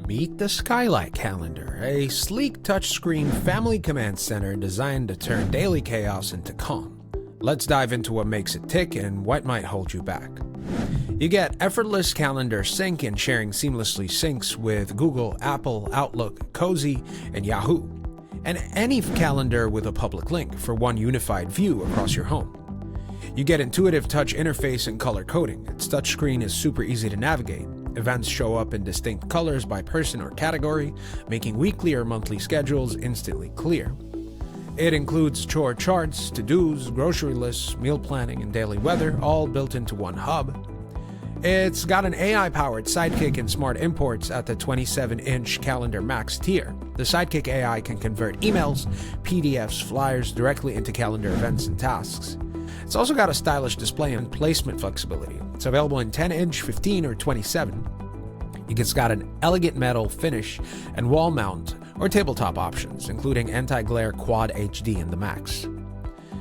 Meet the Skylight Calendar, a sleek touchscreen family command center designed to turn daily chaos into calm. Let's dive into what makes it tick and what might hold you back. You get effortless calendar sync and sharing seamlessly syncs with Google, Apple, Outlook, Cozy, and Yahoo. And any calendar with a public link for one unified view across your home. You get intuitive touch interface and color coding. Its touchscreen is super easy to navigate. Events show up in distinct colors by person or category, making weekly or monthly schedules instantly clear. It includes chore charts, to-dos, grocery lists, meal planning, and daily weather, all built into one hub. It's got an AI-powered Sidekick and smart imports at the 27-inch Calendar Max tier. The Sidekick AI can convert emails, PDFs, flyers directly into calendar events and tasks. It's also got a stylish display and placement flexibility. It's available in 10-inch, 15, or 27. It's got an elegant metal finish and wall mount or tabletop options, including anti-glare Quad HD in the Max.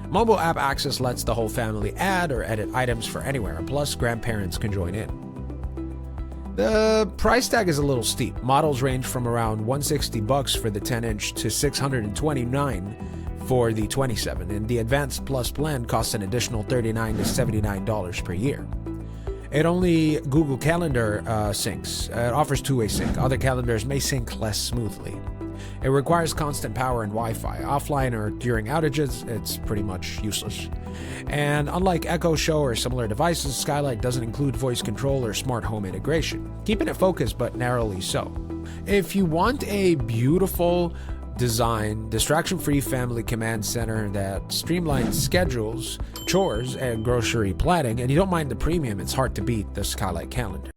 Mobile app access lets the whole family add or edit items for anywhere, plus grandparents can join in. The price tag is a little steep. Models range from around $160 for the 10-inch to $629 for the 27, and the Advanced Plus plan costs an additional $39 to $79 per year. It only Google Calendar syncs. It offers two-way sync. Other calendars may sync less smoothly. It requires constant power and Wi-Fi. Offline or during outages, it's pretty much useless. And unlike Echo Show or similar devices, Skylight doesn't include voice control or smart home integration, keeping it focused but narrowly so. If you want a beautiful design, distraction-free family command center that streamlines schedules, chores, and grocery planning, and you don't mind the premium, it's hard to beat the Skylight Calendar.